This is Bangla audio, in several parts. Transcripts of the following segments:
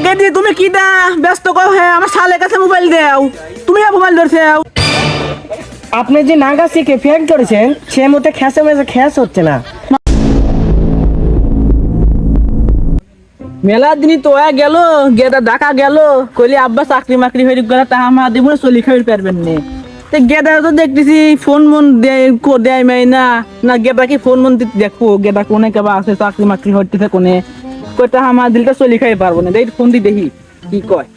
গেদি তুমি কি দা ব্যস্ত কও হ্যাঁ আমার শালের কাছে মোবাইল দাও তুমি মোবাইল ধরছাও। আপনি যে নাগা শিখে ফেক করেছেন সে মতে খ্যাসে মেজে খ্যাস হচ্ছে না। মেলা দিনই তো গেল গেদা ডাকা গেল কইলি আব্বা চাকরি মাকরি হয়ে গেল তা আমার দিব চলি খাই পারবেন নে। গেদা তো দেখতেছি ফোন মন দেয় মাই না না গেদা কি ফোন মন দেখবো গেদা কোনে কেবা আছে চাকরি মাকরি হইতেছে কোনে কইটা আমার দিলটা চলি খাই পারবো না দেই ফোন দি দেখি কি কয়।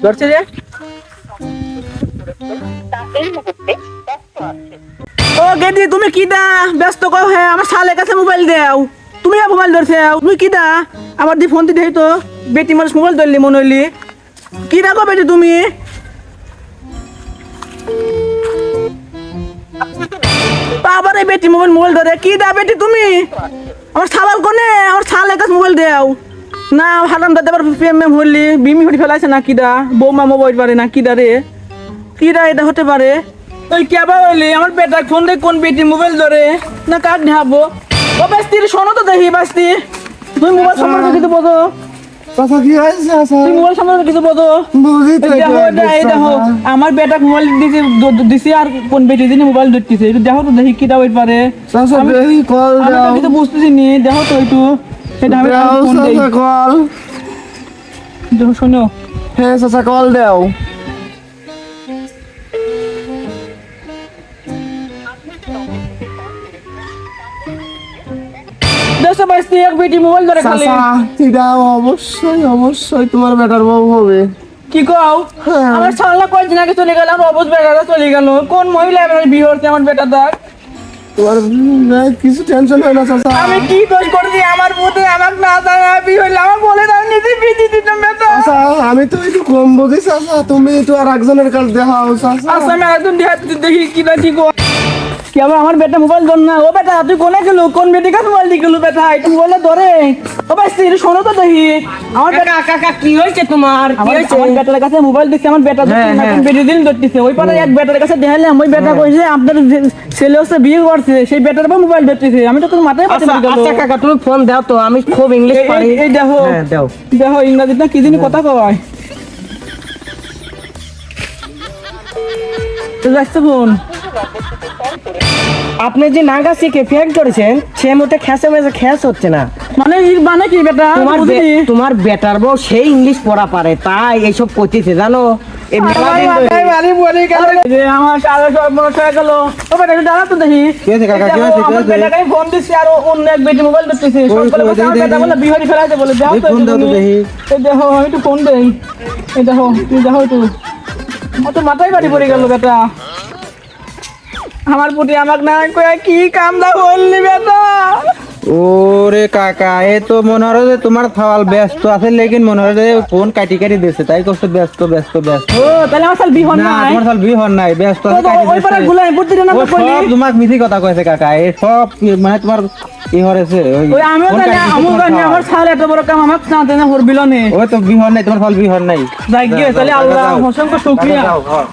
ধরছে রে ও গেদি তুমি কি দা ব্যস্ত কও হ্যাঁ আমার শালের কাছে মোবাইল দাও তুমি মোবাইল ধরছাও তুমি কি দা আমার দি ফোন দি দেই তো বেটি মানুষ মোবাইল ধরলি মনে হইলি কি দা গো বেটি তুমি বাবার এই বেটি মোবাইল ধরে কি দা বেটি তুমি আমার শালার কোনে আমার শালের কাছে মোবাইল দাও না হারাম দাদা আবার প্রেম হইলি বিমি হরি ফেলাইছে না কি দা বৌমা মোবাইল পারে না কি দা রে কি দা এটা হতে পারে ওই কেবা হইলি আমার বেটা ফোন দে কোন বেটি মোবাইল ধরে না কাট ঢাবো ও বাস্তি শোনো তো দেখি বাস্তি তুমি মোবাইল সম্পর্কে কিছু বলো চাচা কি হয়েছে চাচা? তুমি মোবাইল সম্পর্কে কিছু বলো বুঝি তো এই দেখো আমার বেটা মোবাইল দিছি আর কোন বেটি দিনে মোবাইল ধরতেছে একটু দেখো তো দেখি কি দা হইতে পারে চাচা বেহি কল আমি দাও। তো কিছু বুঝতেছি নি দেখো তো একটু সেটা আমি দাও ফোন দেই চাচা কল। দেখো শোনো হ্যাঁ চাচা কল দাও। দেশে বাস্তি এক বেটি মোবাইল ধরে খালি চাচা এটা অবশ্যই অবশ্যই তোমার বেটার বউ হবে। কি কও হ্যাঁ। আমার সালা কয়েকদিন আগে চলে গেল আমার অবুঝ বেটাটা চলে গেল কোন মহিলা আমার বিয়ে হচ্ছে আমার বেটা দেখ তোমার কিছু টেনশন হয় না চাচা। আমি কি দোষ করছি আমার বুতে আমার না জানা বিয়ে হইলে আমার বলে দাও নিজে বিয়ে দিতাম বেটা চাচা আমি তো একটু কম বুঝি চাচা, তুমি তো আর একজনের কাছে দেখাও চাচা। আচ্ছা আমি একজন দেখি কি না ঠিক কি আবার আমার বেটা মোবাইল ধর না ও বেটা তুই কোনে গেল কোন বেটি কাছে মোবাইল দিয়ে গেল বেটা একটু মোবাইলে ধরে ও ভাই স্ত্রী শোনো তো দেখি আমার বেটা কাকা কি হয়েছে তোমার কি হয়েছে? আমার বেটার কাছে মোবাইল দিচ্ছে আমার বেটা বেটি দিন ধরতেছে ওই পারে এক বেটার কাছে দেখালাম ওই বেটা কইছে আপনার ছেলে হচ্ছে বিয়ে করছে সেই বেটার বা মোবাইল ধরতেছে আমি তো কোনো মাথায় পাচ্ছি না আচ্ছা কাকা তুমি ফোন দাও তো আমি খুব ইংলিশ পারি। এই দেখো হ্যাঁ দাও। দেখো ইংরেজিতে কি জানি কথা কয় তো যাচ্ছে ফোন আপনি যে নাগা শিখে ফেক করেছেন সে মতে খ্যাসে মেজে খ্যাস হচ্ছে না। মানে কি বেটা তোমার বেটার বউ সেই ইংলিশ পড়া পারে তাই এইসব করতেছে জানো। এই মেলা দিন ধরে- আমার সারা সব মনে হয়ে গেল ও বেটা একটু দাঁড়া তো দেখি কি হয়েছে কাকা, কি হয়েছে, কি হয়েছে? বেটাকে ফোন দিচ্ছি আর অন্য এক বেটি মোবাইল ধরতেছে কই, কই, দেখি, দেখি। বেটা বলে বিহারি ফেলাইতে বলে যাও তো ফোন দাও তো তুমি। দেখি। এই দেখো আমি একটু ফোন দেই এই দেখো তুমি দেখো একটু আমার তো মাথায় বাড়ি পড়ে গেল বেটা আমার প্রতি আমাকে না কয়ে কি কাম দা বললি বেটা ওরে কাকা এ তো মনে হয় যে তোমার সওয়াল ব্যস্ত আছে লেকিন মনে হয় যে ফোন কাটি কাটি দিচ্ছে তাই কষ্ট ব্যস্ত ব্যস্ত ব্যস্ত ও তাহলে আমার সাল বিহন না নাই তোমার সাল বিয়ে হন নাই ব্যস্ত আছে কাটি ওই পারে দিচ্ছে গুলাই বুদ্ধি না ও তো কইলি সব তোমাক মিথি কথা কইছে কাকা এ সব মানে তোমার কি হরেছে ওই আমিও ফোন জানি কাটি দিচ্ছে আমিও তোমার জানি সওয়াল। আমার সাল এত বড় কাম আমাকে জানতে না হরবিল নে ওই তো বিয়ে হন নাই তোমার সাল বিয়ে হন নাই যাই গিয়ে তাহলে যাও, আল্লাহ যাও। অসংখ্য শুকরিয়া যাও, যাও।